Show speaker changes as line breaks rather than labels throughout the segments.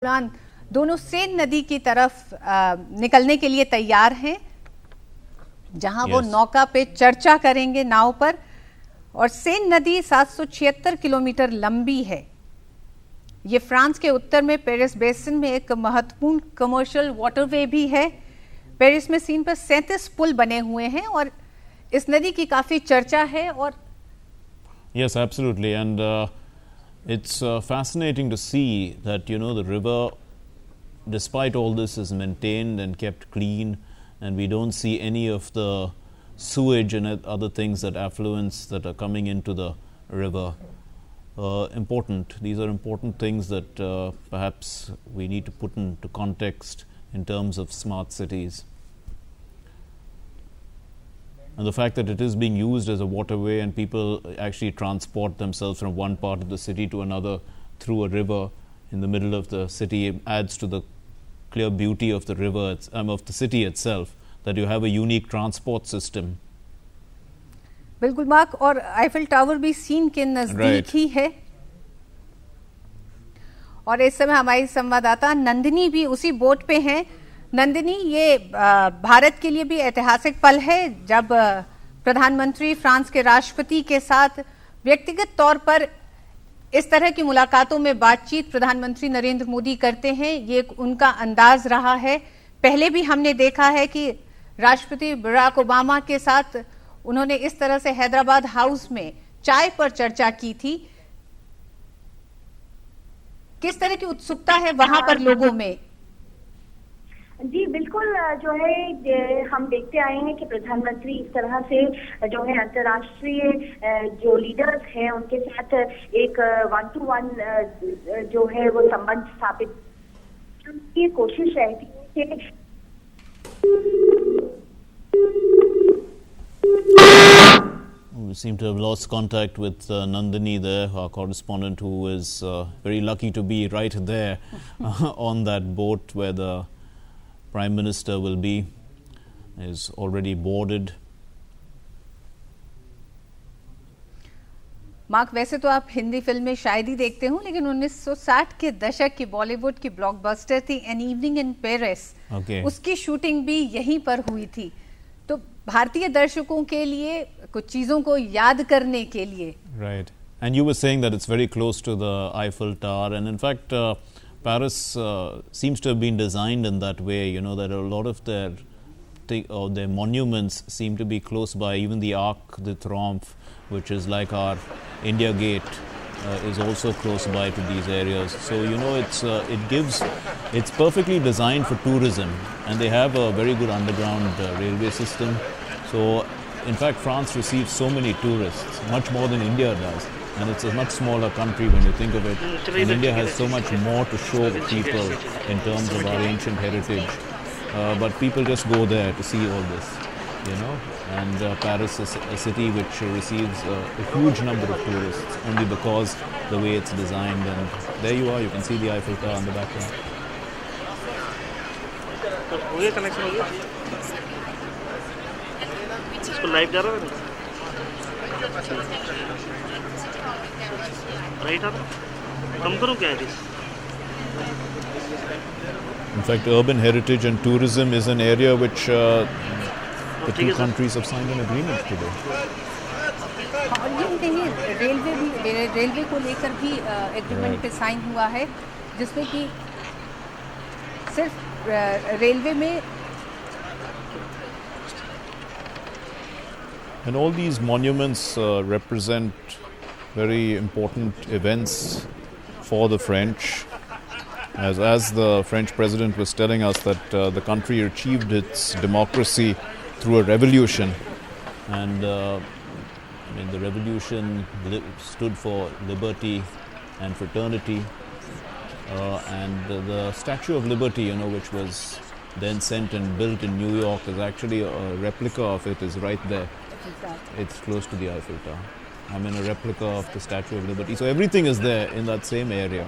उड़ान दोनों सेन नदी की तरफ निकलने के लिए तैयार हैं, जहां वो नौका पे चर्चा करेंगे नाव पर। और सेन नदी 776 किलोमीटर लंबी है। ये फ्रांस के उत्तर में पेरिस बेसिन में एक महत्वपूर्ण कमर्शियल वाटरवे भी है। पेरिस में सीन पर 37 पुल बने हुए हैं और इस नदी की काफी चर्चा है। और
Yes, absolutely, and it's fascinating to see that the river, despite all this, is maintained and kept clean, and we don't see any of the sewage and other things that affluents that are coming into the river. Important. These are important things that perhaps we need to put into context in terms of smart cities. And the fact that it is being used as a waterway and people actually transport themselves from one part of the city to another through a river in the middle of the city adds to the clear beauty of the river, of the city itself, that you have a unique transport system.
बिल्कुल mark, और Eiffel tower भी scene के नजदीक ही है। और इस समय हमारी संवाददाता नंदिनी भी उसी बोट पे हैं। नंदिनी, ये भारत के लिए भी ऐतिहासिक पल है जब प्रधानमंत्री फ्रांस के राष्ट्रपति के साथ व्यक्तिगत तौर पर इस तरह की मुलाकातों में बातचीत प्रधानमंत्री नरेंद्र मोदी करते हैं। ये उनका अंदाज रहा है। पहले भी हमने देखा है कि राष्ट्रपति बराक ओबामा के साथ उन्होंने इस तरह से हैदराबाद हाउस में चाय पर चर्चा की थी। किस तरह की उत्सुकता है वहां पर लोगों में?
जी बिल्कुल, जो है हम देखते आए हैं कि प्रधानमंत्री इस तरह से जो है अंतर्राष्ट्रीय जो लीडर्स हैं उनके साथ एक 1-to-1 जो है वो संबंध स्थापित की कोशिश रहती है।
We seem to have lost contact with Nandini there, our correspondent, who is very lucky to be right there on that boat where the Prime Minister will be, is already boarded.
Mark, वैसे तो आप हिंदी फिल्में शायद ही देखते हो, लेकिन 1960 के दशक की बॉलीवुड की ब्लॉकबस्टर थी एन इवनिंग इन पेरिस, उसकी शूटिंग भी यहीं पर हुई थी। तो भारतीय दर्शकों के लिए कुछ चीजों को याद करने के लिए।
Right. And you were saying that it's very close to the Eiffel Tower, and in fact Paris seems to have been designed in that way, that a lot of their monuments seem to be close by. Even the Arc de Triomphe, which is like our India Gate, is also close by to these areas. So it's perfectly designed for tourism, and they have a very good underground railway system. So in fact France receives so many tourists, much more than India does. And it's a much smaller country when you think of it. And India has so much more to show people in terms of our ancient heritage. But people just go there to see all this, And Paris is a city which receives a huge number of tourists only because the way it's designed. And there you are, you can see the Eiffel Tower in the background.
Live जा रहा है right आप कम करो क्या है?
In fact, urban heritage and tourism is an area which the two countries have signed an agreement today.
और ये देखिए रेलवे को लेकर भी एग्रीमेंट पे साइन हुआ है, जिसमें कि सिर्फ रेलवे में।
And all these monuments represent very important events for the French. As the French president was telling us that the country achieved its democracy through a revolution. And the revolution stood for liberty and fraternity. And the Statue of Liberty, which was then sent and built in New York, is actually a replica of it, is right there. It's close to the Eiffel Tower. A replica of the Statue of Liberty. So everything is there in that same area.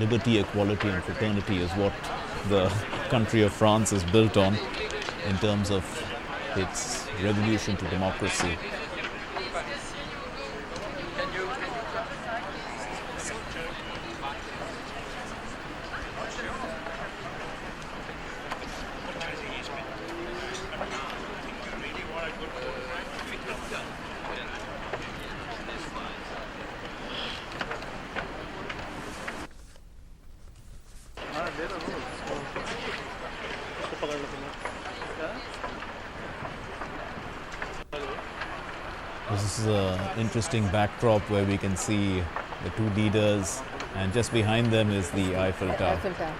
Liberty, equality and fraternity is what the country of France is built on in terms of its revolution to democracy. This is an interesting backdrop where we can see the two leaders, and just behind them is the Eiffel Tower.
Eiffel Tower.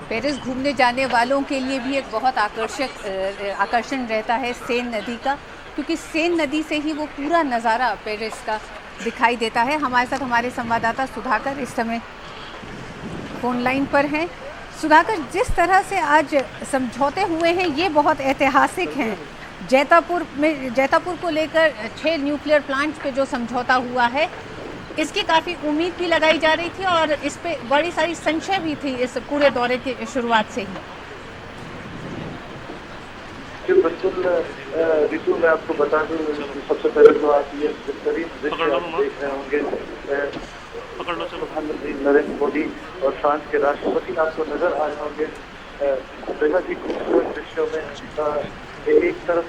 Paris घूमने जाने वालों के लिए भी एक बहुत आकर्षण रहता है सेन नदी का, क्योंकि सेन नदी से ही वो पूरा नज़ारा पेरिस का दिखाई देता है। हमारे साथ हमारे संवाददाता सुधाकर इस समय फोन लाइन पर हैं। सुधाकर, जिस तरह से आज समझौते हुए हैं ये बहुत ऐतिहासिक हैं। जैतापुर को लेकर 6 न्यूक्लियर प्लांट्स पे जो समझौता हुआ है, इसकी काफ़ी उम्मीद भी लगाई जा रही थी और इस पे बड़ी सारी संशय भी थी इस पूरे दौरे की शुरुआत से ही।
जी बिल्कुल ऋतु, मैं आपको बता दूं, सबसे पहले तो आप ये बेहतरीन दृश्य आप देख रहे होंगे। प्रधानमंत्री नरेंद्र मोदी और फ्रांस के राष्ट्रपति आपको नजर आ रहे होंगे बेहद ही खूबसूरत दृश्यों में। एक तरफ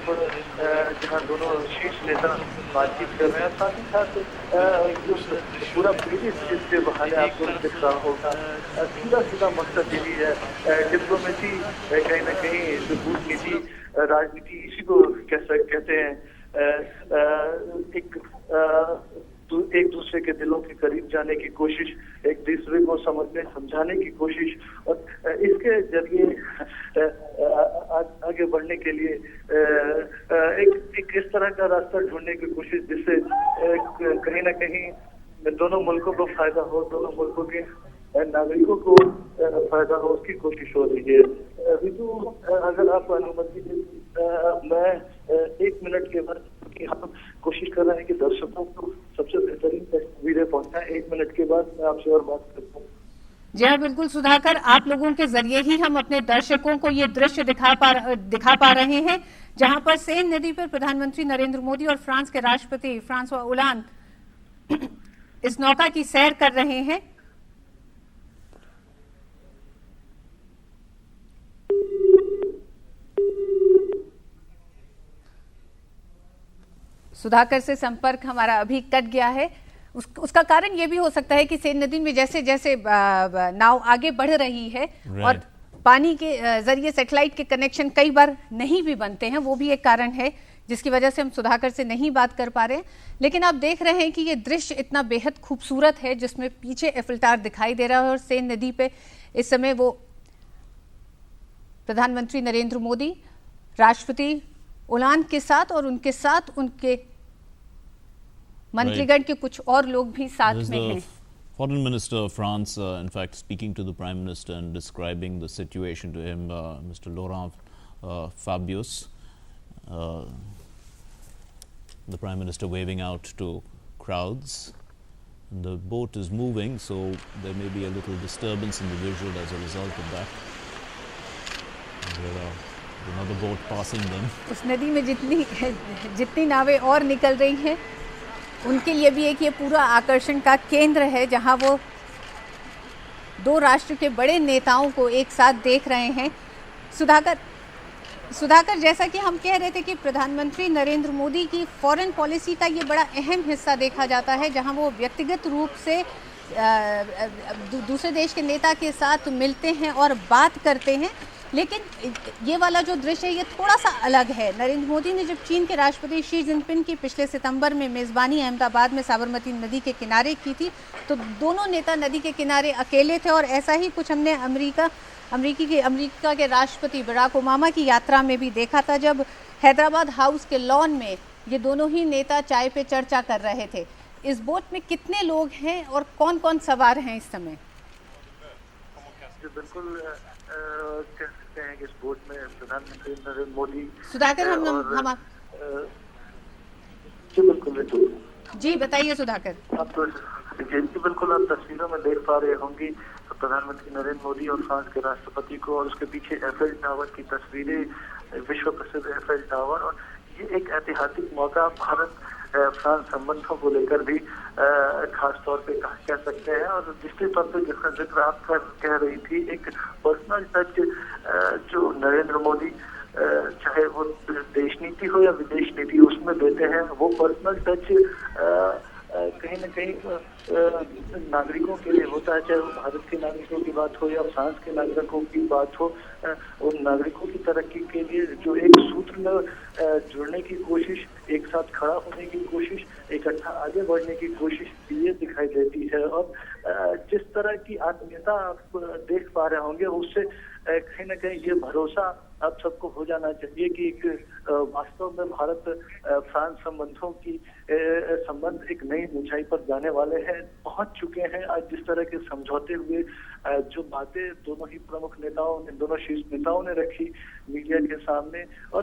जहाँ दोनों शीर्ष नेता बातचीत कर रहे हैं, साथ ही साथ पूरा पेरिस जिसके बहाने आपको दिख रहा होगा, सीधा मकसद यही है। डिप्लोमेसी कहीं ना कहीं जो कूटनीति राजनीति इसी को कहते हैं। एक दूसरे के दिलों के करीब जाने की कोशिश, एक दूसरे को समझने समझाने की कोशिश, और इसके जरिए आगे बढ़ने के लिए एक इस तरह का रास्ता ढूंढने की कोशिश जिससे कहीं ना कहीं दोनों मुल्कों को फायदा हो, दोनों मुल्कों के नागरिकों को फायदा हो, उसकी कोशिश हो रही है। ऋतु, अगर आप अनुमति दें, मैं 1 मिनट के बाद हम कोशिश कर रहे हैं कि दर्शकों को सबसे बेहतरीन तस्वीरें पहुंचाएं। 1 मिनट के बाद मैं आपसे और बात करता हूँ।
जी हाँ, बिल्कुल सुधाकर, आप लोगों के जरिए ही हम अपने दर्शकों को ये दृश्य दिखा पा रहे हैं, जहां पर सेन नदी पर प्रधानमंत्री नरेंद्र मोदी और फ्रांस के राष्ट्रपति फ्रांसवा ओलांद इस नौका की सैर कर रहे हैं। सुधाकर से संपर्क हमारा अभी कट गया है। उसका कारण ये भी हो सकता है कि सेन नदी में जैसे जैसे नाव आगे बढ़ रही है और पानी के जरिए सैटेलाइट के कनेक्शन कई बार नहीं भी बनते हैं, वो भी एक कारण है जिसकी वजह से हम सुधाकर से नहीं बात कर पा रहे हैं। लेकिन आप देख रहे हैं कि ये दृश्य इतना बेहद खूबसूरत है, जिसमें पीछे एफिल टावर दिखाई दे रहा है और सेन नदी पे इस समय वो प्रधानमंत्री नरेंद्र मोदी, राष्ट्रपति ओलांद के साथ और उनके मंत्रीगण के कुछ और लोग भी साथ में हैं।
Foreign Minister of France, in fact, speaking to the Prime Minister and describing the situation to him, Mr. Laurent Fabius, the Prime Minister waving out to crowds. And the boat is moving, so there may be a little disturbance in the visual as a result of that. And there are another boat passing them.
उस नदी में जितनी नावें और निकल रही हैं, उनके लिए भी एक ये पूरा आकर्षण का केंद्र है, जहां वो 2 राष्ट्र के बड़े नेताओं को एक साथ देख रहे हैं। सुधाकर, जैसा कि हम कह रहे थे कि प्रधानमंत्री नरेंद्र मोदी की फॉरेन पॉलिसी का ये बड़ा अहम हिस्सा देखा जाता है, जहां वो व्यक्तिगत रूप से दूसरे देश के नेता के साथ मिलते हैं और बात करते हैं। लेकिन ये वाला जो दृश्य है ये थोड़ा सा अलग है। नरेंद्र मोदी ने जब चीन के राष्ट्रपति शी जिनपिंग की पिछले सितंबर में मेज़बानी अहमदाबाद में साबरमती नदी के किनारे की थी, तो दोनों नेता नदी के किनारे अकेले थे। और ऐसा ही कुछ हमने अमेरिका के राष्ट्रपति बराक ओबामा की यात्रा में भी देखा था, जब हैदराबाद हाउस के लॉन में ये दोनों ही नेता चाय पे चर्चा कर रहे थे। इस बोट में कितने लोग हैं और कौन कौन सवार हैं इस समय?
बिल्कुल कह सकते हैं कि इस बोट में प्रधानमंत्री नरेंद्र मोदी।
सुधाकर, जी बताइए सुधाकर।
बिल्कुल आप तस्वीरों में देख पा रहे होंगी प्रधानमंत्री नरेंद्र मोदी और फ्रांस के राष्ट्रपति को, और उसके पीछे एफएल टावर की तस्वीरें, विश्व प्रसिद्ध एफएल टावर। और ये एक ऐतिहासिक मौका भारत फ्रांस संबंधों को लेकर भी खास तौर पे कह सकते हैं। और जिसके तौर पे जिसका जिक्र आप कह रही थी, एक पर्सनल टच जो नरेंद्र मोदी चाहे वो देश नीति हो या विदेश नीति उसमें देते हैं, वो पर्सनल टच कहीं न कहीं नागरिकों के लिए होता है, चाहे वो भारत के नागरिकों की बात हो या फ्रांस के नागरिकों की बात हो, उन नागरिकों की तरक्की के लिए जो एक सूत्र में जुड़ने की कोशिश, एक साथ खड़ा होने की कोशिश, इकट्ठा आगे बढ़ने की कोशिश ये दिखाई देती है। और जिस तरह की आत्मीयता आप देख पा रहे होंगे, उससे कहीं ना कहीं ये भरोसा आप सबको हो जाना चाहिए कि एक वास्तव में भारत फ्रांस संबंधों की संबंध एक नई ऊंचाई पर जाने वाले हैं, पहुंच चुके हैं। आज जिस तरह के समझौते हुए, जो बातें दोनों ही प्रमुख नेताओं ने, दोनों शीर्ष नेताओं ने रखी मीडिया के सामने, और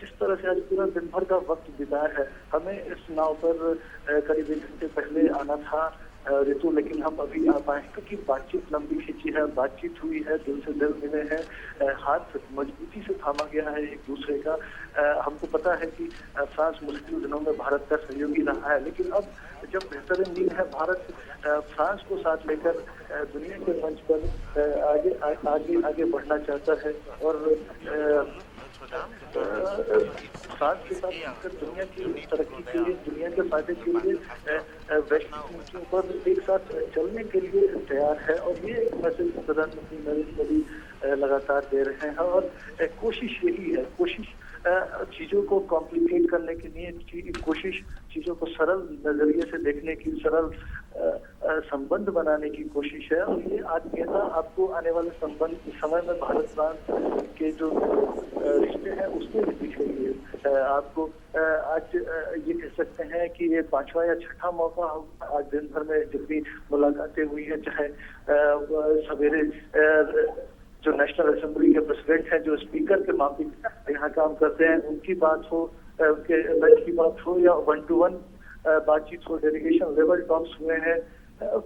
जिस तरह से आज पूरा दिन भर का वक्त बिताया है। हमें इस नाव पर करीब 1 घंटे पहले आना था ऋतु, लेकिन हम अभी आ पाए क्योंकि बातचीत लंबी खींची है, बातचीत हुई है, दिल से दिल मिले हैं, हाथ मजबूती से थामा गया है एक दूसरे का। हमको पता है कि फ्रांस मुश्किल दिनों में भारत का सहयोगी रहा है, लेकिन अब जब बेहतरीन दिन है, भारत फ्रांस को साथ लेकर दुनिया के मंच पर आगे आगे आगे बढ़ना चाहता है। और फ्रांस के साथ मिलकर दुनिया की तरक्की के लिए, दुनिया के फायदे के लिए, वैश्विक नीतियों पर एक साथ चलने के लिए तैयार है। और ये एक मैसेज प्रधानमंत्री नरेंद्र मोदी लगातार दे रहे हैं। और कोशिश यही है, कोशिश चीजों को कॉम्प्लिकेट करने के लिए, कोशिश चीजों को सरल नजरिए से देखने की, सरल संबंध बनाने की कोशिश है। और ये आत्मीयता आपको आने वाले समय में भारत फ्रांस के जो रिश्ते हैं उसमें भी दिख रही है। आपको आज ये कह सकते हैं कि ये 5वां या 6ठा मौका आज दिन भर में जितनी मुलाकातें हुई है, चाहे सवेरे जो नेशनल असेंबली के प्रेसिडेंट हैं, जो स्पीकर के माफिक यहाँ काम करते हैं, उनकी बात हो, उनके लंच की बात हो, या 1-to-1 बातचीत हो, डेलीगेशन लेवल टॉक्स हुए हैं,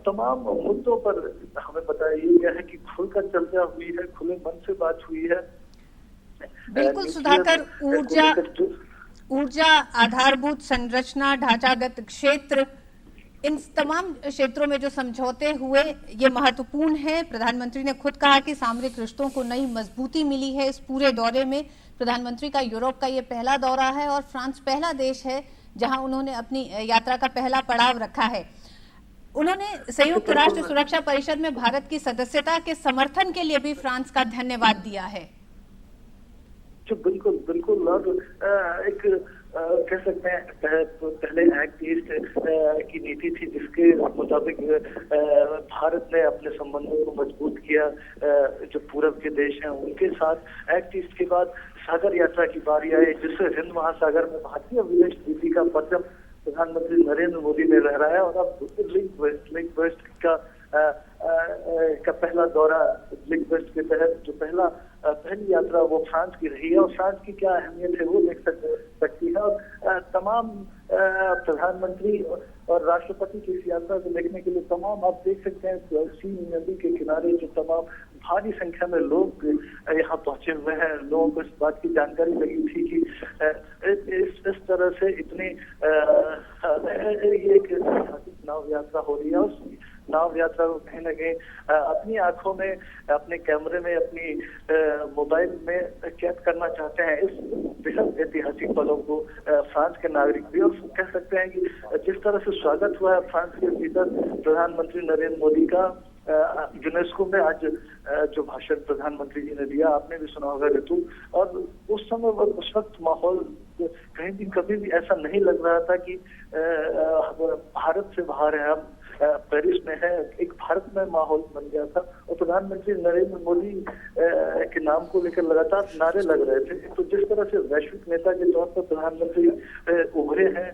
तमाम मुद्दों पर हमें बताया गया है कि खुलकर चर्चा हुई है, खुले मन से बात हुई है।
बिल्कुल सुधाकर, ऊर्जा, आधारभूत संरचना, ढांचागत क्षेत्र, इन तमाम क्षेत्रों में जो समझौते हुए ये महत्वपूर्ण है। प्रधानमंत्री ने खुद कहा कि सामरिक रिश्तों को नई मजबूती मिली है इस पूरे दौरे में। प्रधानमंत्री का यूरोप का ये पहला दौरा है और फ्रांस पहला देश है जहां उन्होंने अपनी यात्रा का पहला पड़ाव रखा है। उन्होंने संयुक्त राष्ट्र सुरक्षा परिषद में भारत की सदस्यता के समर्थन के लिए भी फ्रांस का धन्यवाद दिया है।
बिल्कुल बिल्कुल। और एक कह सकते हैं पहले एक्ट ईस्ट की नीति थी, जिसके मुताबिक भारत ने अपने संबंधों को मजबूत किया जो पूरब के देश हैं उनके साथ। एक्ट ईस्ट के बाद सागर यात्रा की बारी आई, जिससे हिंद महासागर में भारतीय विदेश नीति का परचम प्रधानमंत्री नरेंद्र मोदी ने लहराया। और अब लिंक वेस्ट का पहला दौरा, लिंक वेस्ट के तहत जो पहली यात्रा वो फ्रांस की रही है। और फ्रांस की क्या अहमियत है वो देख सकती है। और तमाम प्रधानमंत्री और राष्ट्रपति की इस यात्रा को देखने के लिए तमाम आप देख सकते हैं सीन नदी के किनारे जो तमाम भारी संख्या में लोग यहाँ पहुंचे हुए हैं। लोगों को इस बात की जानकारी लगी थी कि इस तरह से इतनी ये एक ऐतिहासिक नाव यात्रा हो रही है। उस नाव यात्रा को कहीं ना कहीं अपनी आंखों में, अपने कैमरे में, अपनी मोबाइल में कैद करना चाहते हैं इस बेहद ऐतिहासिक पलों को फ्रांस के नागरिक भी। और कह सकते हैं कि जिस तरह से स्वागत हुआ है फ्रांस के भीतर प्रधानमंत्री नरेंद्र मोदी का यूनेस्को में आज जो भाषण प्रधानमंत्री जी ने दिया, आपने भी सुना होगा ऋतु। और उस समय उस वक्त माहौल कहीं भी कभी भी ऐसा नहीं लग रहा था कि भारत से बाहर है, हम पेरिस में है, एक भारत में माहौल बन गया था। और प्रधानमंत्री नरेंद्र मोदी के नाम को लेकर लगातार नारे लग रहे थे। तो जिस तरह से वैश्विक नेता के तौर पर प्रधानमंत्री उभरे हैं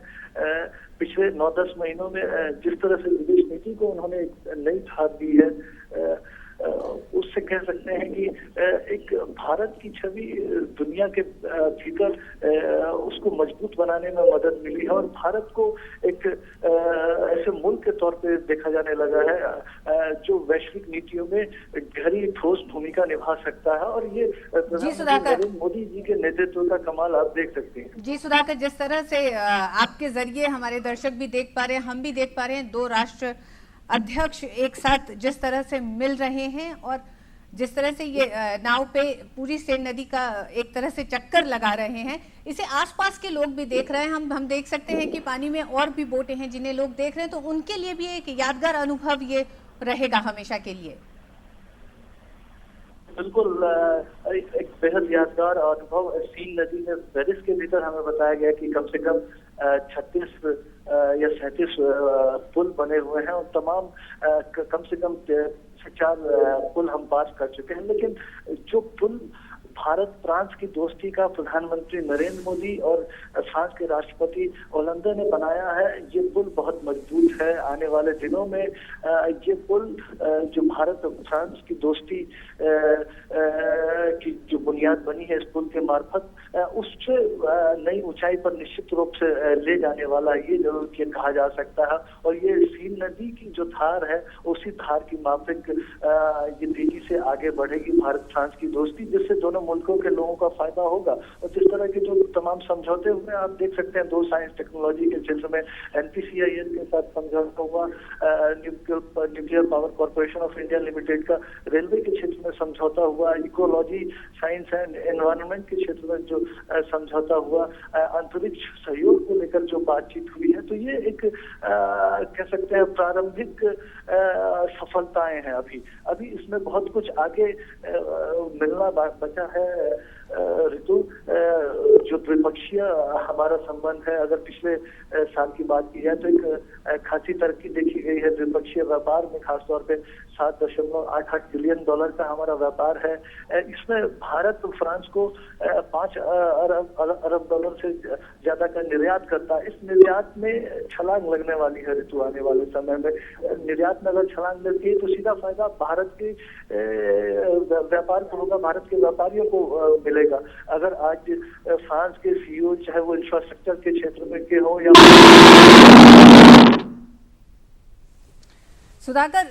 पिछले 9-10 महीनों में, जिस तरह से विदेश नीति को उन्होंने एक नई धार दी है, उससे कह सकते हैं कि एक भारत की छवि दुनिया के भीतर उसको मजबूत बनाने में मदद मिली है। और भारत को एक ऐसे मुल्क के तौर पे देखा जाने लगा है जो वैश्विक नीतियों में गहरी ठोस भूमिका निभा सकता है। और ये प्रधानमंत्री मोदी जी के नेतृत्व का कमाल आप देख सकते हैं।
जी सुधाकर, जिस तरह से आपके जरिए हमारे दर्शक भी देख पा रहे हैं, हम भी देख पा रहे हैं, 2 राष्ट्र अध्यक्ष एक साथ जिस तरह से मिल रहे हैं और जिस तरह से ये नाव पे पूरी सेन नदी का एक तरह से चक्कर लगा रहे हैं, इसे आसपास के लोग भी देख रहे हैं। हम देख सकते हैं कि पानी में और भी बोटें हैं जिन्हें लोग देख रहे हैं, तो उनके लिए भी एक यादगार अनुभव ये रहेगा हमेशा के लिए।
बिल्कुल एक बेहद यादगार अनुभव सीन नदी में पेरिस के भीतर हमें बताया गया कि कम से कम 36 या 37 पुल बने हुए हैं और तमाम कम से कम 4 पुल हम पास कर चुके हैं। लेकिन जो पुल भारत फ्रांस की दोस्ती का प्रधानमंत्री नरेंद्र मोदी और फ्रांस के राष्ट्रपति होलंदे ने बनाया है, ये पुल बहुत मजबूत है। आने वाले दिनों में ये पुल जो भारत और फ्रांस की दोस्ती की जो बुनियाद बनी है इस पुल के मार्फत, उससे नई ऊंचाई पर निश्चित रूप से ले जाने वाला ये जरूर कहा जा सकता है। और ये सीन नदी की जो धार है उसी धार की माफिक ये तेजी से आगे बढ़ेगी भारत फ्रांस की दोस्ती, जिससे दोनों मुल्कों के लोगों का फायदा होगा। और जिस तरह के जो तमाम समझौते हुए आप देख सकते हैं, 2 साइंस टेक्नोलॉजी के क्षेत्र में NPCIL के साथ समझौता हुआ, nuclear power corporation of India limited का रेलवे के क्षेत्र में समझौता हुआ, इकोलॉजी साइंस एंड एनवायरनमेंट के क्षेत्र में जो समझौता हुआ, अंतरिक्ष सहयोग को लेकर जो बातचीत हुई है, तो ये एक कह सकते हैं प्रारंभिक सफलताएं हैं। अभी इसमें बहुत कुछ आगे मिलना बचा है। ऋतु, जो द्विपक्षीय हमारा संबंध है, अगर पिछले साल की बात की जाए तो एक खासी तरक्की देखी गई है द्विपक्षीय व्यापार में। खासतौर पे $7.88 बिलियन का हमारा व्यापार है। इसमें भारत फ्रांस को 5 अरब डॉलर से ज्यादा का निर्यात करता है। इस निर्यात में छलांग लगने वाली है ऋतु, आने वाले समय में निर्यात में अगर छलांग लगती है तो सीधा फायदा भारत के व्यापार को होगा, भारत के व्यापारियों को मिलेगा। अगर आज फ्रांस के CEO चाहे वो इंफ्रास्ट्रक्चर के क्षेत्र में के हो या
सुधाकर,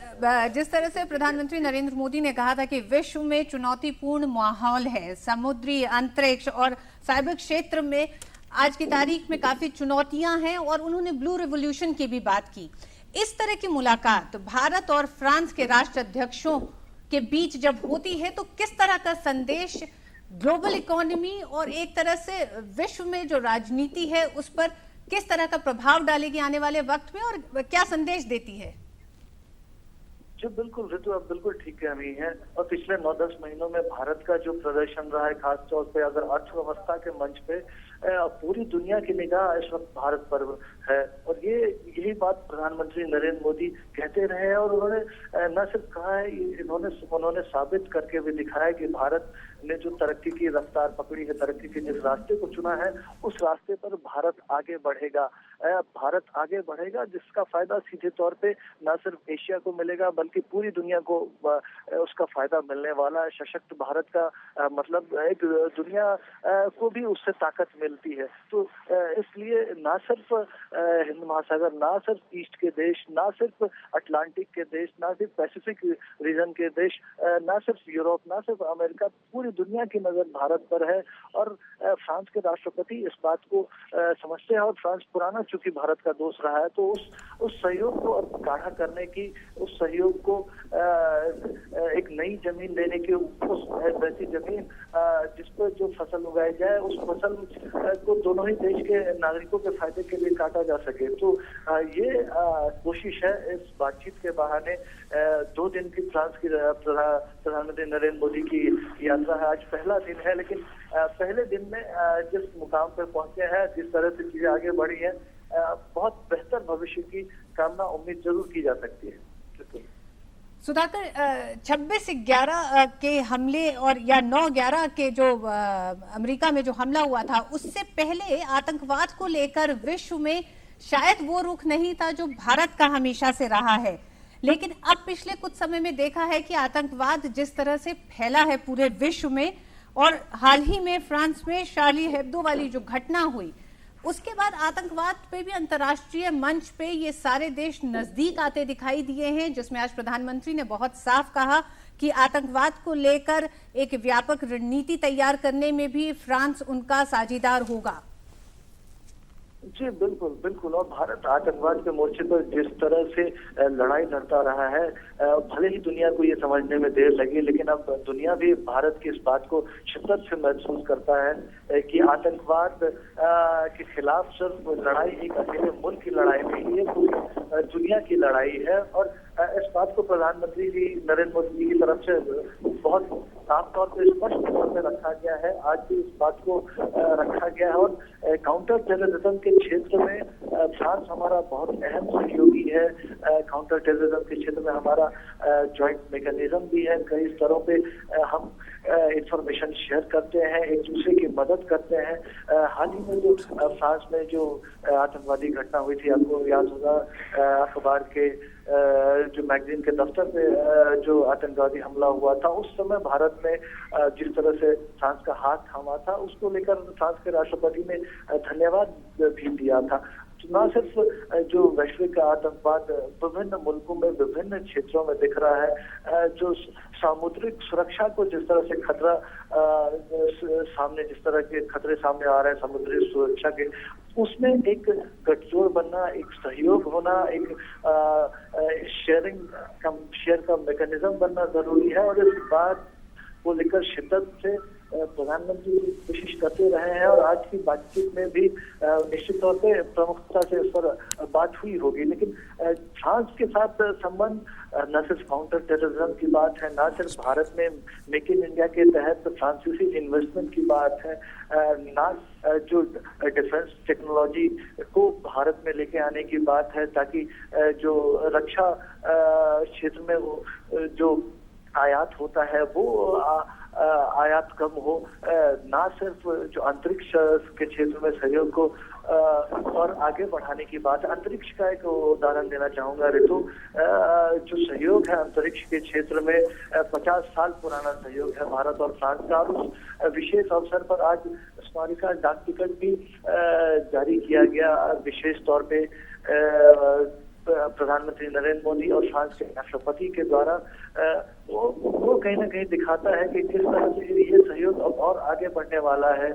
जिस तरह से प्रधानमंत्री नरेंद्र मोदी ने कहा था कि विश्व में चुनौतीपूर्ण माहौल है, समुद्री, अंतरिक्ष और साइबर क्षेत्र में आज की तारीख में काफी चुनौतियां हैं, और उन्होंने ब्लू रिवॉल्यूशन की भी बात की। इस तरह की मुलाकात भारत और फ्रांस के राष्ट्राध्यक्षों के बीच जब होती है तो किस तरह का संदेश ग्लोबल इकोनॉमी और एक तरह से विश्व में जो राजनीति है उस पर किस तरह का प्रभाव डालेगी आने वाले वक्त में, और क्या संदेश देती है?
जो बिल्कुल ऋतु, आप बिल्कुल ठीक कह रही हैं। और पिछले 9-10 महीनों में भारत का जो प्रदर्शन रहा है, खासतौर पे अगर अर्थव्यवस्था के मंच पे पूरी दुनिया की निगाह इस वक्त भारत पर है। और यही बात प्रधानमंत्री नरेंद्र मोदी कहते रहे हैं, और उन्होंने न सिर्फ कहा है, उन्होंने साबित करके भी दिखाया कि भारत ने जो तरक्की की रफ्तार पकड़ी है, तरक्की के जिस रास्ते को चुना है, उस रास्ते पर भारत आगे बढ़ेगा। भारत आगे बढ़ेगा जिसका फायदा सीधे तौर पे न सिर्फ एशिया को मिलेगा बल्कि पूरी दुनिया को उसका फायदा मिलने वाला है। सशक्त भारत का मतलब एक दुनिया को भी उससे ताकत मिलती है। तो इसलिए ना सिर्फ हिंद महासागर, ना सिर्फ ईस्ट के देश, ना सिर्फ अटलांटिक के देश, ना सिर्फ पैसिफिक रीजन के देश, ना सिर्फ यूरोप, ना सिर्फ अमेरिका, पूरी दुनिया की नजर भारत पर है। और फ्रांस के राष्ट्रपति इस बात को समझते हैं, और फ्रांस पुराना चूंकि भारत का दोस्त रहा है, तो उस सहयोग को अब गाढ़ा करने की, उस सहयोग को एक नई जमीन देने की, उस ऐसी जमीन जिस पर जो फसल उगाई जाए, उस फसल को दोनों ही देश के नागरिकों के फायदे के लिए काटा जा सके। तो ये कोशिश है इस बातचीत के बहाने। 2 दिन की फ्रांस की प्रधानमंत्री नरेंद्र मोदी की यात्रा है। आज पहला दिन है, लेकिन पहले दिन में जिस मुकाम पर पहुंचे हैं, जिस तरह से चीजें आगे बढ़ी हैं, बहुत बेहतर भविष्य की कामना उम्मीद जरूर की जा सकती है।
सुधाकर, 26/11 के हमले और या 9/11 के जो अमेरिका में जो हमला हुआ था, उससे पहले आतंकवाद को लेकर विश्व में शायद वो रुख नहीं था जो भारत का हमेशा से रहा है। लेकिन अब पिछले कुछ समय में देखा है कि आतंकवाद जिस तरह से फैला है पूरे विश्व में, और हाल ही में फ्रांस में शार्ली हेब्दो वाली जो घटना हुई, उसके बाद आतंकवाद पे भी अंतर्राष्ट्रीय मंच पे ये सारे देश नजदीक आते दिखाई दिए हैं, जिसमें आज प्रधानमंत्री ने बहुत साफ कहा कि आतंकवाद को लेकर एक व्यापक रणनीति तैयार करने में भी फ्रांस उनका साझीदार होगा।
जी बिल्कुल बिल्कुल। और भारत आतंकवाद के मोर्चे पर जिस तरह से लड़ाई लड़ता रहा है, भले ही दुनिया को ये समझने में देर लगी, लेकिन अब दुनिया भी भारत की इस बात को शिद्दत से महसूस करता है कि आतंकवाद के खिलाफ सिर्फ लड़ाई एक अकेले मुल्क की लड़ाई नहीं है, पूरी दुनिया की लड़ाई है। और इस बात को प्रधानमंत्री जी नरेंद्र मोदी जी की तरफ से बहुत साफ तौर पे स्पष्ट तौर पे रखा गया है। आज भी इस बात को रखा गया है और काउंटर टेररिज्म के क्षेत्र में फ्रांस हमारा बहुत अहम सहयोगी है। काउंटर टेररिज्म के क्षेत्र में हमारा जॉइंट मैकेनिज्म भी है। कई स्तरों पे हम इंफॉर्मेशन शेयर करते हैं, एक दूसरे की मदद करते हैं। हाल ही में जो फ्रांस में जो आतंकवादी घटना हुई थी, आपको याद होगा, अखबार के जो मैगजीन के दफ्तर पे जो आतंकवादी हमला हुआ था, उस समय भारत में जिस तरह से फ्रांस का हाथ थामा था, उसको लेकर फ्रांस के राष्ट्रपति ने धन्यवाद भी दिया था। न सिर्फ जो वैश्विक आतंकवाद विभिन्न मुल्कों में विभिन्न क्षेत्रों में दिख रहा है, जो सामुद्रिक सुरक्षा को जिस तरह से खतरा सामने, जिस तरह के खतरे सामने आ रहे हैं समुद्री सुरक्षा के, उसमें एक गठजोड़ बनना, एक सहयोग होना, एक शेयर का मैकेनिज्म बनना जरूरी है। और इस बात को लेकर शिद्दत से प्रधानमंत्री कोशिश करते रहे हैं और आज की बातचीत में भी निश्चित तौर पे प्रमुखता से इस पर बात हुई होगी। लेकिन फ्रांस के साथ संबंध न सिर्फ काउंटर टेररिज्म की बात है, न सिर्फ भारत में मेक इन इंडिया के तहत फ्रांसीसी इन्वेस्टमेंट की बात है, न जो डिफेंस टेक्नोलॉजी को भारत में लेके आने की बात है, ताकि जो रक्षा क्षेत्र में वो जो आयात होता है वो आयात कम हो, ना सिर्फ जो अंतरिक्ष के क्षेत्र में सहयोग को और आगे बढ़ाने की बात है। अंतरिक्ष का एक उदाहरण देना चाहूंगा ऋतु, जो सहयोग है अंतरिक्ष के क्षेत्र में 50 साल पुराना सहयोग है भारत और फ्रांस का। और उस विशेष अवसर पर आज स्मारिका डाक टिकट भी जारी किया गया, विशेष तौर पे प्रधानमंत्री नरेंद्र मोदी और फ्रांस के राष्ट्रपति के द्वारा। वो कहीं ना कहीं दिखाता है कि किस तरह से ये सहयोग अब और आगे बढ़ने वाला है।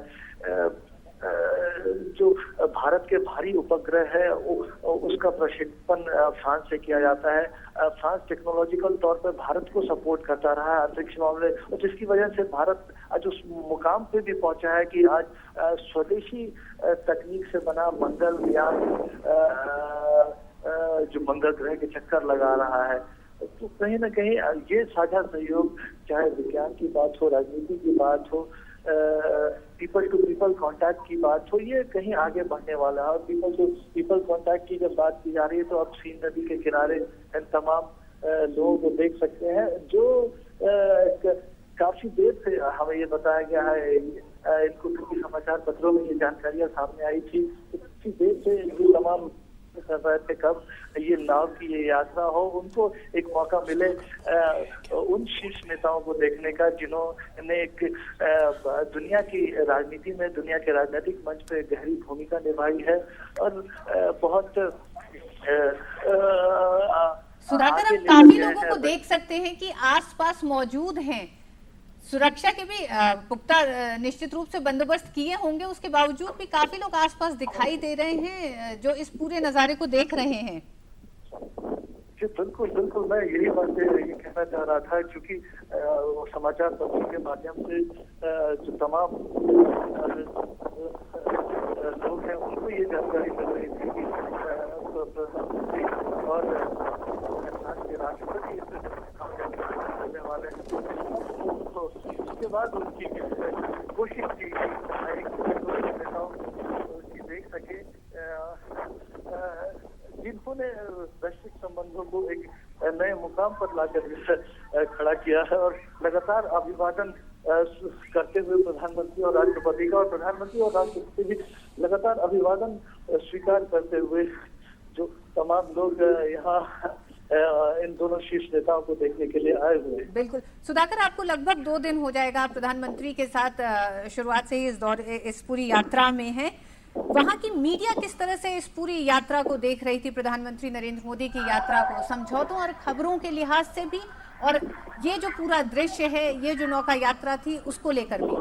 जो भारत के भारी उपग्रह है उसका प्रक्षेपण फ्रांस से किया जाता है। फ्रांस टेक्नोलॉजिकल तौर पर भारत को सपोर्ट करता रहा है अंतरिक्ष मामले, और जिसकी वजह से भारत आज उस मुकाम पे भी पहुंचा है कि आज स्वदेशी तकनीक से बना मंगलयान जो मंगल ग्रह के चक्कर लगा रहा है। तो कहीं ना कहीं ये साझा सहयोग, चाहे विज्ञान की बात हो, राजनीति की बात हो, पीपल टू पीपल कांटेक्ट की बात हो, ये कहीं आगे बढ़ने वाला है। और पीपल टू पीपल कांटेक्ट की जब बात की जा रही है तो अब सीन नदी के किनारे तमाम लोगों को देख सकते हैं, जो काफी देर से हमें ये बताया गया है, इनको क्योंकि समाचार पत्रों में ये जानकारियां सामने आई थी, तो काफी देर से ये तमाम कर रहे थे कब ये नाव की ये यात्रा हो, उनको एक मौका मिले उन शीर्ष नेताओं को देखने का जिन्होंने एक दुनिया की राजनीति में, दुनिया के राजनीतिक मंच पे गहरी भूमिका निभाई है। और बहुत
सुधाकर, हम काफी लोगों को देख सकते हैं कि आसपास मौजूद हैं, सुरक्षा के भी पुख्ता निश्चित रूप से बंदोबस्त किए होंगे, उसके बावजूद भी काफी लोग आसपास दिखाई दे रहे हैं जो इस पूरे नजारे को देख रहे हैं।
जी बिल्कुल बिल्कुल, मैं यही बात ये कहना चाह रहा था, क्योंकि समाचार पत्रों के माध्यम से जो तमाम लोग हैं उनको ये जानकारी मिल रही थी कि और के राष्ट्रपति करने वाले हैं। तो उसके बाद उनकी कोशिश की नेताओं की देख सके जिन्होंने वैश्विक संबंधों को एक नए मुकाम पर लाकर खड़ा किया है और लगातार अभिवादन करते हुए प्रधानमंत्री और राष्ट्रपति का, और प्रधानमंत्री और राष्ट्रपति भी लगातार अभिवादन स्वीकार करते हुए जो तमाम लोग यहाँ इन दोनों शीर्ष नेताओं को देखने के लिए आए हुए हैं।
बिल्कुल सुधाकर, आपको लगभग 2 दिन हो जाएगा प्रधानमंत्री के साथ शुरुआत से ही इस पूरी यात्रा में है। वहां की मीडिया किस तरह से इस पूरी यात्रा को देख रही थी, प्रधानमंत्री नरेंद्र मोदी की यात्रा को, समझौतों और खबरों के लिहाज से भी, और ये जो पूरा दृश्य है, ये जो नौका यात्रा थी उसको लेकर भी?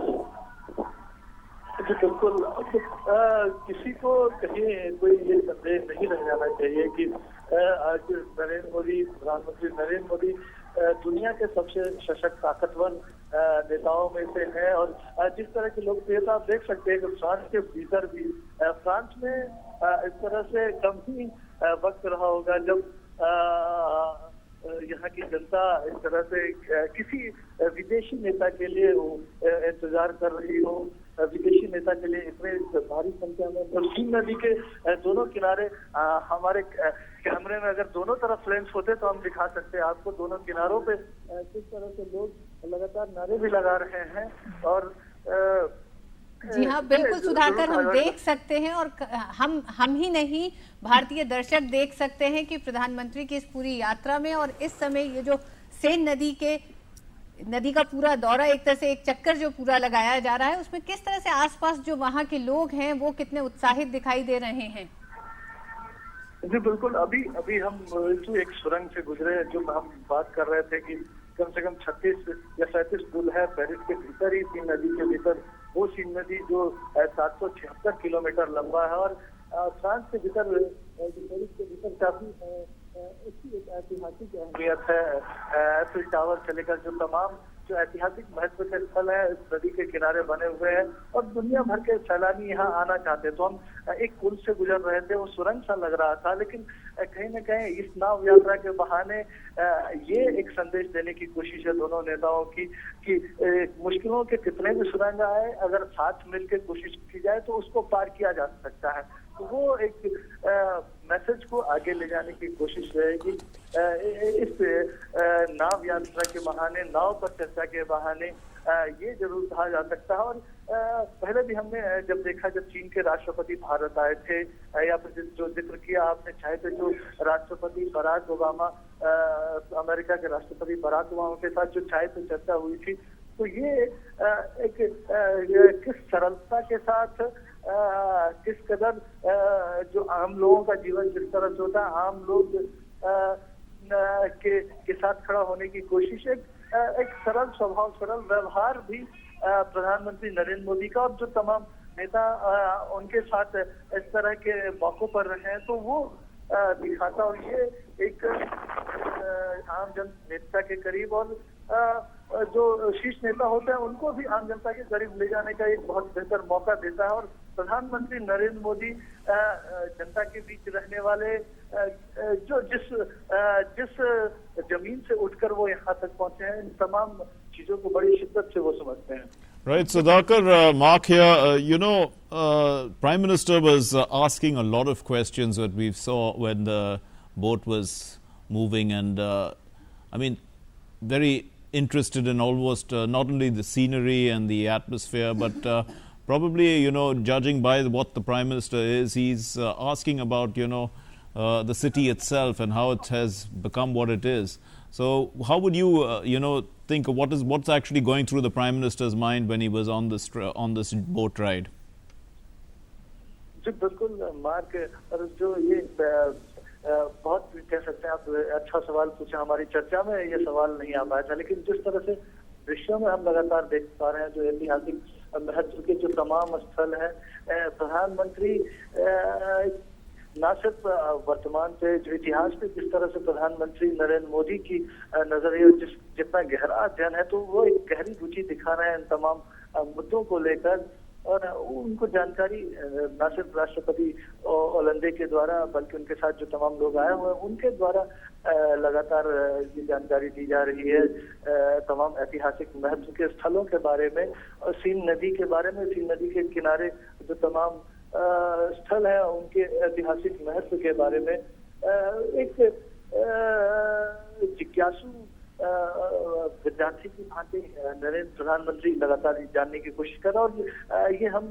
बिल्कुल, किसी को कहीं कोई ये संदेह नहीं रह जाना चाहिए कि आज प्रधानमंत्री नरेंद्र मोदी दुनिया के सबसे सशक्त ताकतवर नेताओं में से है। और जिस तरह की लोकप्रियता आप देख सकते हैं कि फ्रांस के भीतर भी, फ्रांस में इस तरह से कम ही वक्त रहा होगा जब यहाँ की जनता इस तरह से किसी विदेशी नेता के लिए इंतजार कर रही हो, विदेशी नेता के लिए इतने भारी संख्या में। और सीन नदी के दोनों किनारे हमारे कैमरे में अगर दोनों तरफ लेंस होते तो हम दिखा सकते हैं आपको दोनों किनारों पे किस तरह से लोग लगातार नारे भी लगा रहे हैं। और
जी हाँ, बिल्कुल सुधाकर, हम देख सकते हैं और हम ही नहीं, भारतीय दर्शक देख सकते हैं कि प्रधानमंत्री की इस पूरी यात्रा में और इस समय ये जो सेन नदी का पूरा दौरा, एक तरह से एक चक्कर जो पूरा लगाया जा रहा है, उसमें किस तरह से आसपास जो वहाँ के लोग हैं वो कितने उत्साहित दिखाई दे रहे हैं।
जी बिल्कुल, अभी हम एक सुरंग से गुजरे, जो हम बात कर रहे थे कि कम से कम 36 या 37 पुल है पेरिस के भीतर ही, सीन नदी के भीतर। वो सीन नदी जो 776 किलोमीटर लंबा है और फ्रांस के भीतर, पेरिस के भीतर काफी इसकी एक ऐतिहासिक अहमियत है। एफिल टावर से लेकर जो तमाम जो ऐतिहासिक महत्व के स्थल है इस नदी के किनारे बने हुए हैं और दुनिया भर के सैलानी यहाँ आना चाहते हैं। तो हम एक पुल से गुजर रहे थे, वो सुरंग सा लग रहा था, लेकिन कहीं न कहीं इस नाव यात्रा के बहाने ये एक संदेश देने की कोशिश है दोनों नेताओं की कि मुश्किलों के कितने भी सुरंग आए, अगर साथ मिलकर कोशिश की जाए तो उसको पार किया जा सकता है। तो वो एक मैसेज को आगे ले जाने की कोशिश रहेगी। इस नाव यात्रा के बहाने, नाव पर चर्चा के बहाने ये जरूर कहा जा सकता है। और पहले भी हमने जब देखा, जब चीन के राष्ट्रपति भारत आए थे, या फिर जो जिक्र किया आपने, चाहे तो जो राष्ट्रपति बराक ओबामा, अमेरिका के राष्ट्रपति बराक ओबामा के साथ जो चाय पे चर्चा हुई थी, तो ये एक किस सरलता के साथ, किस कदर जो आम लोगों का जीवन जिस तरह से होता है, आम लोग के साथ खड़ा होने की कोशिश, एक सरल स्वभाव, सरल व्यवहार भी प्रधानमंत्री नरेंद्र मोदी का, और जो तमाम नेता उनके साथ इस तरह के मौकों पर रहे हैं, तो वो दिखाता। और ये एक आम जन नेता के करीब, और जो शीर्ष नेता होते हैं उनको भी आम जनता के करीब ले जाने का एक बहुत बेहतर मौका देता है। और प्रधानमंत्री नरेंद्र मोदी जनता के बीच रहने वाले, जो जिस जमीन से उठकर वो यहाँ तक पहुंचे हैं, इन तमाम चीजों को बड़ी शिद्दत से वो समझते हैं।
Right, Sudhakar, Mark here. Prime Minister was asking a lot of questions that we saw when the boat was moving, and I mean, very interested in almost not only the scenery and the atmosphere, but probably, judging by what the Prime Minister is, he's asking about, the city itself and how it has become what it is. So how would you, think of what's actually going through the Prime Minister's mind when he was on this boat ride?
जी बिल्कुल mark, और जो ये बहुत कह सकते हैं आप, अच्छा सवाल पूछा। हमारी चर्चा में ये सवाल नहीं आ पाया था, लेकिन जिस तरह से दृश्यों में हम लगातार देख पा रहे हैं, जो ऐतिहासिक महत्व के जो तमाम स्थल हैं, प्रधानमंत्री न सिर्फ वर्तमान पे, जो इतिहास पे जिस तरह से प्रधानमंत्री नरेंद्र मोदी की नजरिए जितना गहरा अध्ययन है, तो वो एक गहरी रुचि दिखा रहे हैं इन तमाम मुद्दों को लेकर। और उनको जानकारी न सिर्फ राष्ट्रपति ओलंदे के द्वारा, बल्कि उनके साथ जो तमाम लोग आए हुए हैं उनके द्वारा लगातार ये जानकारी दी जा रही है तमाम ऐतिहासिक महत्व के स्थलों के बारे में, और सीन नदी के बारे में, सीन नदी के किनारे जो तमाम स्थल है उनके ऐतिहासिक महत्व के बारे में। एक जिज्ञासु विद्यार्थी की भांति नरेंद्र प्रधानमंत्री लगातार जानने की कोशिश कर रहा है। और ये हम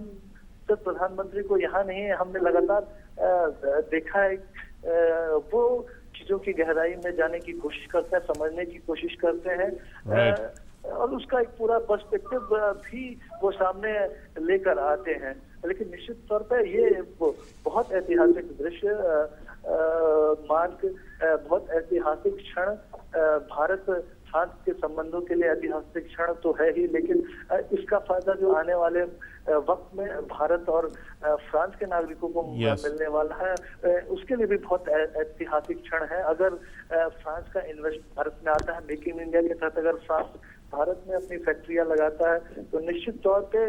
सिर्फ प्रधानमंत्री को यहाँ नहीं है, हमने लगातार देखा है, वो चीजों की गहराई में जाने की कोशिश करते हैं, समझने की कोशिश करते हैं। और उसका एक पूरा पर्सपेक्टिव भी वो सामने लेकर आते हैं। लेकिन निश्चित तौर पे ये बहुत ऐतिहासिक दृश्य, मार्क, बहुत ऐतिहासिक क्षण, भारत फ्रांस के संबंधों के लिए ऐतिहासिक क्षण तो है ही, लेकिन इसका फायदा जो आने वाले वक्त में भारत और फ्रांस के नागरिकों को मिलने वाला है, उसके लिए भी बहुत ऐतिहासिक क्षण है। अगर फ्रांस का इन्वेस्ट भारत में आता है, मेक इन इंडिया के तहत अगर फ्रांस भारत में अपनी फैक्ट्रियां लगाता है तो निश्चित तौर पे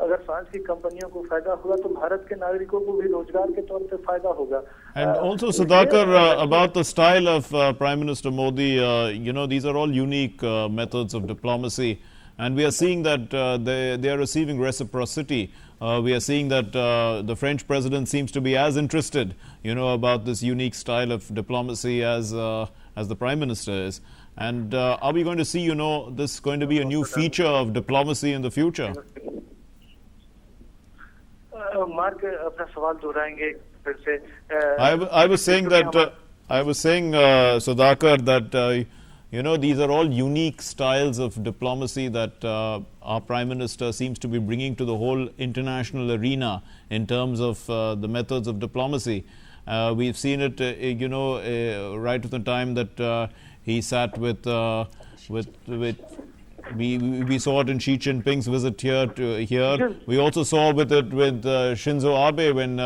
अगर फ्रांस की कंपनियों को फायदा होगा तो भारत के नागरिकों को भी रोजगार के तौर पे फायदा होगा.
And also, Sudhakar, about the style of Prime Minister Modi, these are all unique methods of diplomacy. And we are seeing that they are receiving reciprocity. We are seeing that the French president seems to be as interested, about this unique style of diplomacy as the Prime Minister is. And are we going to see, this going to be a new feature of diplomacy in the future?
Mark अपना सवाल दोहराएंगे फिर से.
I was saying Sudhakar, that these are all unique styles of diplomacy that our Prime Minister seems to be bringing to the whole international arena in terms of the methods of diplomacy. We've seen it, right at the time that he sat with we saw it in Xi Jinping's visit here. We also saw with Shinzo Abe when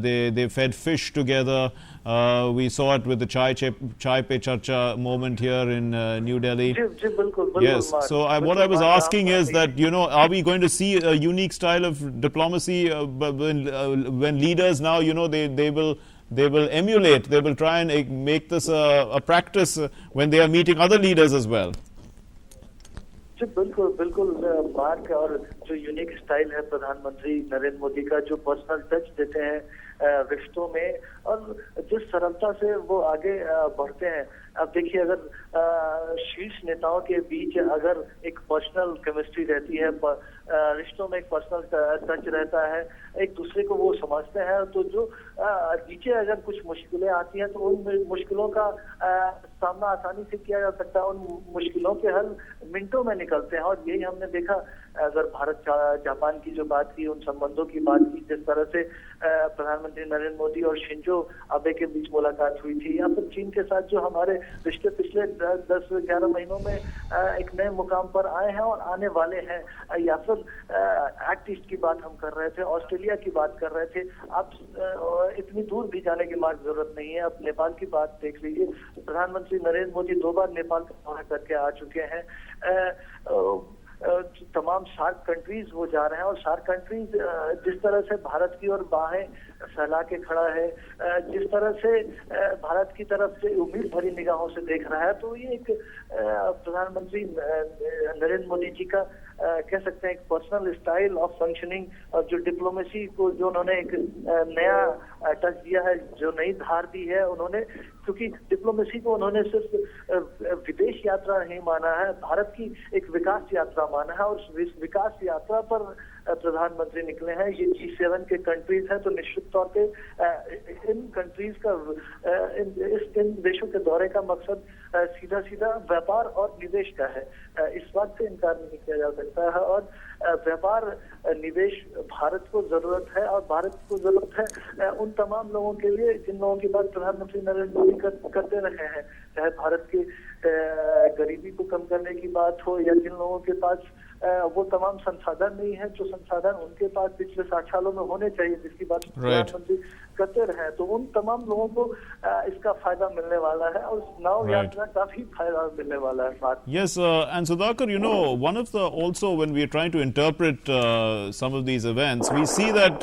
they fed fish together. We saw it with the Chai Pe Charcha moment here in New Delhi. Yes. So what I was asking is that, are we going to see a unique style of diplomacy when leaders now, they will emulate, they will try and make this a practice when they are meeting other leaders as well?
जी बिल्कुल mark. और जो unique style है प्रधानमंत्री नरेंद्र मोदी का, जो personal touch देते हैं रिश्तों में और जिस सरलता से वो आगे बढ़ते हैं. अब देखिए, अगर शीर्ष नेताओं के बीच अगर एक पर्सनल केमिस्ट्री रहती है, रिश्तों में एक पर्सनल टच रहता है, एक दूसरे को वो समझते हैं, तो जो नीचे अगर कुछ मुश्किलें आती हैं तो उन मुश्किलों का सामना आसानी से किया जा सकता है. उन मुश्किलों के हल मिनटों में निकलते हैं. और यही हमने देखा, अगर भारत जापान की जो बात की, उन संबंधों की बात की, जिस तरह से प्रधानमंत्री नरेंद्र मोदी और शिंजो आबे के बीच मुलाकात हुई थी, या फिर चीन के साथ जो हमारे रिश्ते पिछले 10-11 महीनों में एक नए मुकाम पर आए हैं और आने वाले हैं, या फिर एक्ट ईस्ट की बात हम कर रहे थे, ऑस्ट्रेलिया की बात कर रहे थे. आप इतनी दूर भी जाने की मार्ग जरूरत नहीं है. अब नेपाल की बात देख लीजिए. प्रधानमंत्री नरेंद्र मोदी 2 बार नेपाल का दौरा करके आ चुके हैं. तमाम सार्क कंट्रीज वो जा रहे हैं, और सार्क कंट्रीज जिस तरह से भारत की ओर बाहें फैला के खड़ा है, जिस तरह से भारत की तरफ से उम्मीद भरी निगाहों से देख रहा है, तो ये एक प्रधानमंत्री नरेंद्र मोदी जी का कह सकते हैं एक पर्सनल स्टाइल ऑफ फंक्शनिंग, और जो डिप्लोमेसी को जो उन्होंने एक नया टच दिया है, जो नई धार दी है उन्होंने, क्योंकि डिप्लोमेसी को उन्होंने सिर्फ विदेश यात्रा नहीं माना है, भारत की एक विकास यात्रा माना है. और इस विकास यात्रा पर प्रधानमंत्री निकले हैं. ये G7 के कंट्रीज हैं, तो निश्चित तौर पे इन कंट्रीज का इन देशों के दौरे का मकसद सीधा व्यापार और निवेश का है. इस बात से इनकार नहीं किया जा सकता है. और व्यापार निवेश भारत को जरूरत है, और भारत को जरूरत है उन तमाम लोगों के लिए जिन लोगों की बात प्रधानमंत्री नरेंद्र मोदी करते रहे हैं, चाहे भारत की गरीबी को कम करने की बात हो, या जिन लोगों के पास वो तमाम संसाधन नहीं है जो संसाधन उनके पास पिछले 60 सालों में होने चाहिए, जिसकी बात प्रधानमंत्री करते रहे, तो उन तमाम लोगों को इसका फायदा मिलने वाला है. और नाव यात्रा काफी फायदा मिलने वाला है.
Yes, and Sudhakar, one of the, also when we are trying to interpret some of these events, we see that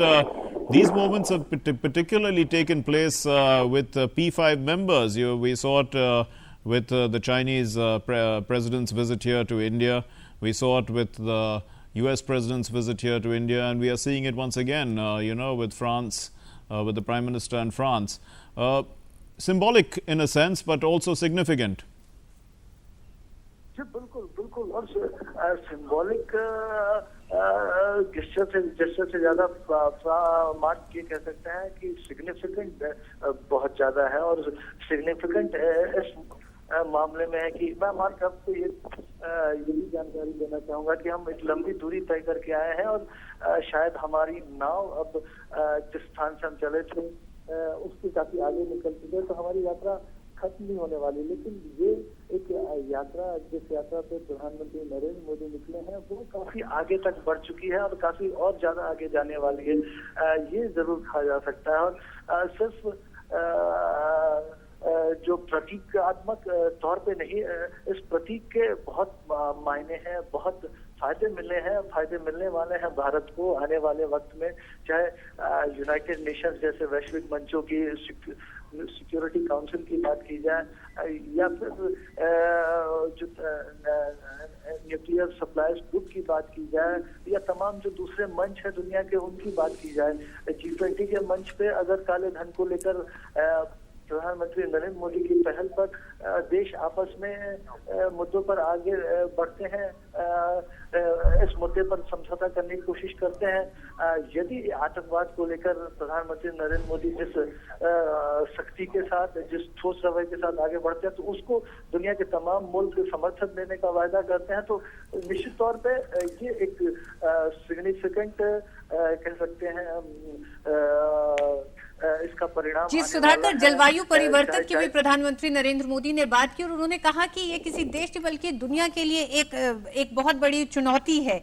these moments have particularly taken place with P5 members. We saw it with the Chinese president's visit here to India. We saw it with the US president's visit here to India, and we are seeing it once again, with France, with the Prime Minister and France. Symbolic in a sense, but also significant.
जी बिल्कुल. और symbolic gesture से ज्यादा mark ये कह सकते हैं कि significant बहुत ज्यादा है. और सिग्निफिकेंट इस मामले में है कि मैं मार्क आपको ये भी जानकारी देना चाहूंगा कि हम एक लंबी दूरी तय करके आए हैं, और शायद हमारी नाव अब जिस स्थान से हम चले थे उसके काफी आगे निकल चुके, तो हमारी यात्रा खत्म नहीं होने वाली. लेकिन ये एक यात्रा, जिस यात्रा पे प्रधानमंत्री नरेंद्र मोदी निकले हैं, वो काफी आगे तक बढ़ चुकी है और काफी और ज्यादा आगे जाने वाली है. ये जरूर कहा जा सकता है. और सिर्फ जो प्रतीकात्मक तौर पे नहीं, इस प्रतीक के बहुत मायने हैं, बहुत फायदे मिलने वाले हैं भारत को आने वाले वक्त में, चाहे यूनाइटेड नेशंस जैसे वैश्विक मंचों की सिक्योरिटी काउंसिल की बात की जाए या फिर जो न्यूक्लियर सप्लाईज ग्रुप की बात की जाए या तमाम जो दूसरे मंच है दुनिया के उनकी बात की जाए। G20 के मंच पे अगर काले धन को लेकर प्रधानमंत्री नरेंद्र मोदी की पहल पर देश आपस में मुद्दों पर आगे बढ़ते हैं, इस मुद्दे पर समझौता करने की कोशिश करते हैं। यदि आतंकवाद को लेकर प्रधानमंत्री नरेंद्र मोदी जिस सख्ती के साथ, जिस ठोस रवैये के साथ आगे बढ़ते हैं तो उसको दुनिया के तमाम मुल्क समर्थन देने का वायदा करते हैं, तो निश्चित तौर पे ये एक सिग्निफिकेंट कह सकते हैं इसका परिणाम।
जी सुधाकर, जलवायु परिवर्तन की भी प्रधानमंत्री नरेंद्र मोदी ने बात की और उन्होंने कहा कि ये किसी देश की बल्कि दुनिया के लिए एक बहुत बड़ी चुनौती है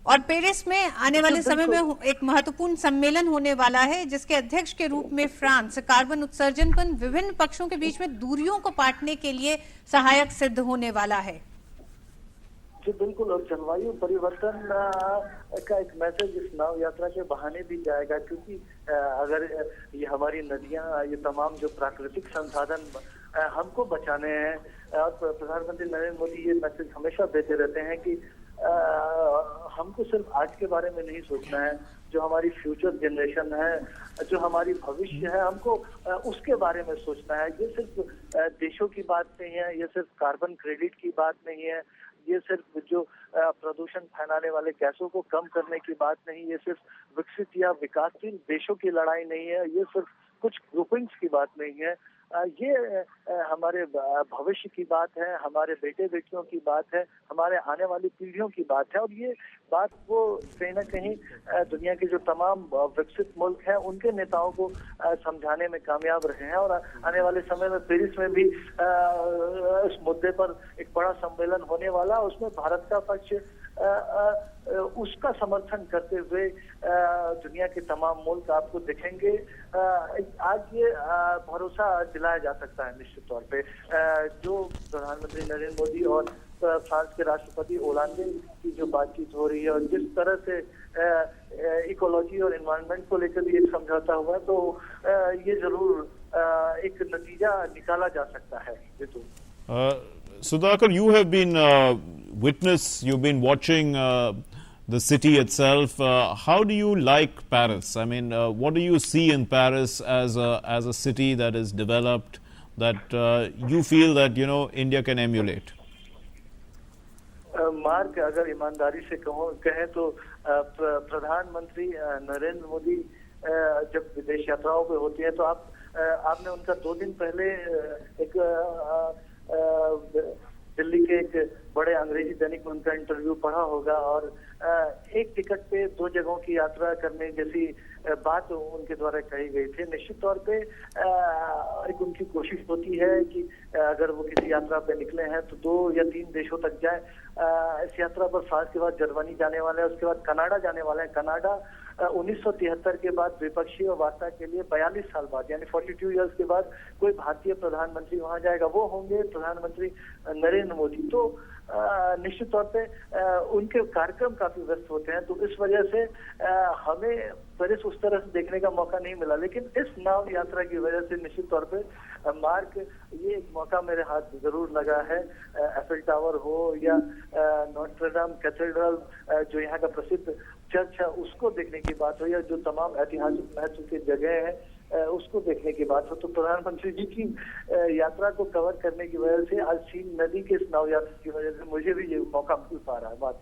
और पेरिस में आने वाले समय में एक महत्वपूर्ण सम्मेलन होने वाला है जिसके अध्यक्ष के रूप में फ्रांस कार्बन उत्सर्जन पर विभिन्न पक्षों के बीच में दूरियों को पाटने के लिए सहायक सिद्ध होने वाला है।
जी बिल्कुल, और जलवायु परिवर्तन का एक मैसेज इस नाव यात्रा के बहाने भी जाएगा, क्योंकि अगर ये हमारी नदियां, ये तमाम जो प्राकृतिक संसाधन हमको बचाने हैं, और प्रधानमंत्री नरेंद्र मोदी ये मैसेज हमेशा देते रहते हैं कि हमको सिर्फ आज के बारे में नहीं सोचना है, जो हमारी फ्यूचर जनरेशन है, जो हमारी भविष्य है, हमको उसके बारे में सोचना है। ये सिर्फ देशों की बात नहीं है, ये सिर्फ कार्बन क्रेडिट की बात नहीं है, ये सिर्फ जो प्रदूषण फैलाने वाले गैसों को कम करने की बात नहीं, ये सिर्फ विकसित या विकासशील देशों की लड़ाई नहीं है, ये सिर्फ कुछ ग्रुपिंग्स की बात नहीं है, ये हमारे भविष्य की बात है, हमारे बेटे बेटियों की बात है, हमारे आने वाली पीढ़ियों की बात है। और ये बात वो कहीं ना कहीं दुनिया के जो तमाम विकसित मुल्क हैं उनके नेताओं को समझाने में कामयाब रहे हैं, और आने वाले समय में पेरिस में भी इस मुद्दे पर एक बड़ा सम्मेलन होने वाला, उसमें भारत का पक्ष उसका समर्थन करते हुए दुनिया के तमाम मुल्क आपको दिखेंगे। आज ये भरोसा दिलाया जा सकता है निश्चित तौर पे, जो प्रधानमंत्री नरेंद्र मोदी और फ्रांस के राष्ट्रपति ओलांदे की जो बातचीत हो रही है और जिस तरह से इकोलॉजी और एनवायरनमेंट को लेकर भी एक समझौता हुआ है, तो ये जरूर एक नतीजा निकाला जा सकता है। ये तो
Sudhakar, you have been you've been watching the city itself. How do you like Paris? I mean, what do you see in Paris as a city that is developed, that you feel that, you know, India can emulate?
Mark, अगर ईमानदारी से कहें तो प्रधानमंत्री नरेंद्र मोदी जब विदेश यात्राओं पे होती है तो आपने उनका 2 दिन पहले एक दिल्ली के एक बड़े अंग्रेजी दैनिक में उनका इंटरव्यू पढ़ा होगा, और एक टिकट पे 2 जगहों की यात्रा करने जैसी बात उनके द्वारा कही गई थी। निश्चित तौर पे एक उनकी कोशिश होती है कि अगर वो किसी यात्रा पे निकले हैं तो 2 या 3 देशों तक जाए। इस यात्रा पर फ्रांस के बाद जर्मनी जाने वाले हैं, उसके बाद कनाडा जाने वाले हैं। कनाडा 1973 के बाद द्विपक्षीय वार्ता के लिए 42 साल बाद यानी 42 इयर्स के बाद कोई भारतीय प्रधानमंत्री वहां जाएगा, वो होंगे प्रधानमंत्री नरेंद्र मोदी। तो निश्चित तौर पे उनके कार्यक्रम काफी व्यस्त होते हैं, तो इस वजह से हमें पेरिस उस तरह से देखने का मौका नहीं मिला, लेकिन इस नाव यात्रा की वजह से निश्चित तौर पे मार्क ये एक मौका मेरे हाथ जरूर लगा है। एफिल टावर हो या नोट्रे डेम कैथेड्रल जो यहाँ का प्रसिद्ध चर्च है उसको देखने की बात हो, या जो तमाम ऐतिहासिक महत्व की जगह है उसको देखने की बात हो, तो प्रधानमंत्री जी की यात्रा को कवर करने की वजह से आज सीन नदी के इस नाव यात्रा की वजह से मुझे भी ये मौका मिल पा रहा है। बात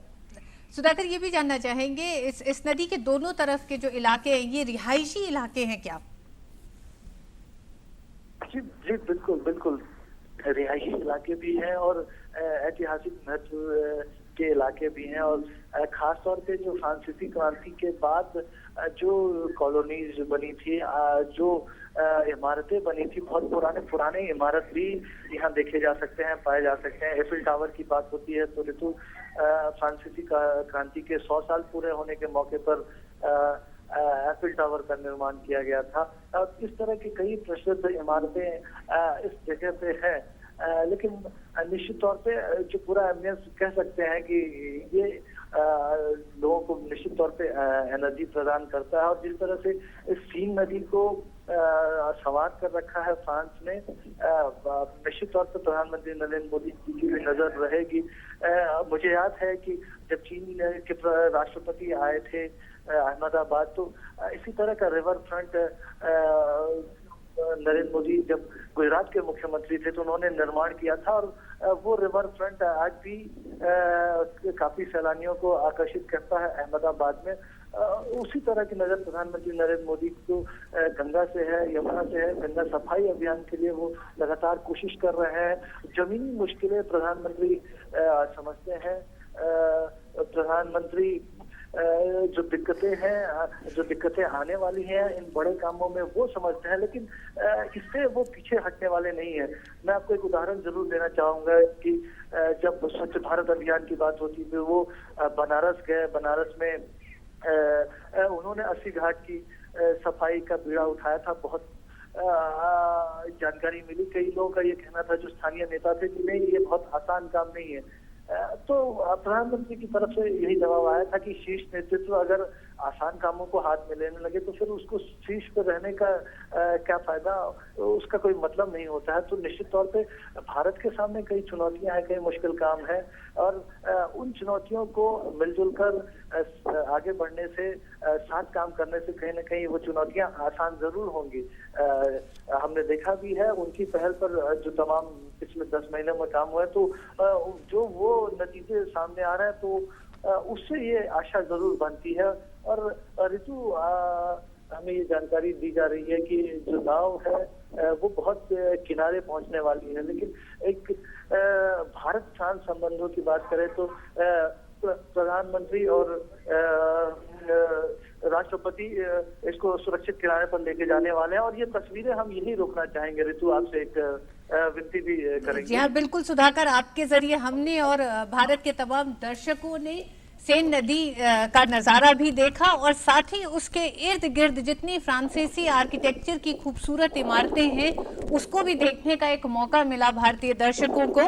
सुधाकर, ये भी जानना चाहेंगे इस नदी के दोनों तरफ के जो इलाके हैं ये रिहायशी इलाके हैं क्या?
जी जी बिल्कुल बिल्कुल, रिहायशी इलाके भी हैं और ऐतिहासिक महत्व के इलाके भी हैं, और खास तौर पे जो फ्रांसीसी क्रांति के बाद जो कॉलोनीज बनी थी, जो इमारतें बनी थी, बहुत पुराने इमारत भी यहाँ देखे जा सकते हैं, पाए जा सकते हैं। एफिल टावर की बात होती है तो ऋतु फ्रांसीसी क्रांति के 100 साल पूरे होने के मौके पर एफिल टावर का निर्माण किया गया था। और इस तरह की कई प्रसिद्ध इमारतें इस जगह पे हैं, लेकिन निश्चित तौर पे जो पूरा एम्बियंस कह सकते हैं कि ये लोगों को निश्चित तौर पे एनर्जी प्रदान करता है। और जिस तरह से इस सीन नदी को संवार कर रखा है फ्रांस ने, निश्चित तौर पर प्रधानमंत्री नरेंद्र मोदी की भी नजर रहेगी। मुझे याद है कि जब चीन के राष्ट्रपति आए थे अहमदाबाद, तो इसी तरह का रिवर फ्रंट नरेंद्र मोदी जब गुजरात के मुख्यमंत्री थे तो उन्होंने निर्माण किया था। और वो रिवर फ्रंट आज भी काफी सैलानियों को आकर्षित करता है अहमदाबाद में। उसी तरह की नजर प्रधानमंत्री नरेंद्र मोदी को गंगा से है, यमुना से है। गंगा सफाई अभियान के लिए वो लगातार कोशिश कर रहे हैं। जमीनी मुश्किलें प्रधानमंत्री समझते हैं। प्रधानमंत्री जो दिक्कतें आने वाली हैं इन बड़े कामों में वो समझते हैं, लेकिन इससे वो पीछे हटने वाले नहीं है। मैं आपको एक उदाहरण जरूर देना चाहूंगा कि जब स्वच्छ भारत अभियान की बात होती थी, वो बनारस गए। बनारस में उन्होंने 80 घाट की सफाई का बीड़ा उठाया था। बहुत जानकारी मिली, कई लोगों का ये कहना था जो स्थानीय नेता थे कि नहीं, ये बहुत आसान काम नहीं है। तो प्रधानमंत्री की तरफ से यही जवाब आया था कि शीर्ष नेतृत्व अगर आसान कामों को हाथ में लेने लगे तो फिर उसको शीर्ष पर रहने का क्या फायदा, उसका कोई मतलब नहीं होता है। तो निश्चित तौर पे भारत के सामने कई चुनौतियां हैं, कई मुश्किल काम है, और उन चुनौतियों को मिलजुल कर आगे बढ़ने से, साथ काम करने से कहीं ना कहीं वो चुनौतियां आसान जरूर होंगी। हमने देखा भी है उनकी पहल पर जो तमाम पिछले 10 महीने में काम हुआ है, तो जो वो नतीजे सामने आ रहे हैं, तो उससे ये आशा जरूर बनती है। और ऋतु, हमें ये जानकारी दी जा रही है कि जो नाव है वो बहुत किनारे पहुंचने वाली है, लेकिन एक भारत फ्रांस संबंधों की बात करें तो प्रधानमंत्री और राष्ट्रपति इसको सुरक्षित किनारे पर लेके जाने वाले हैं। और ये तस्वीरें हम यही रोकना चाहेंगे। ऋतु, आपसे एक विनती भी करेंगे।
जी हाँ, बिल्कुल सुधाकर, आपके जरिए हमने और भारत के तमाम दर्शकों ने सेन नदी का नजारा भी देखा, और साथ ही उसके इर्द गिर्द जितनी फ्रांसीसी आर्किटेक्चर की खूबसूरत इमारतें हैं उसको भी देखने का एक मौका मिला भारतीय दर्शकों को।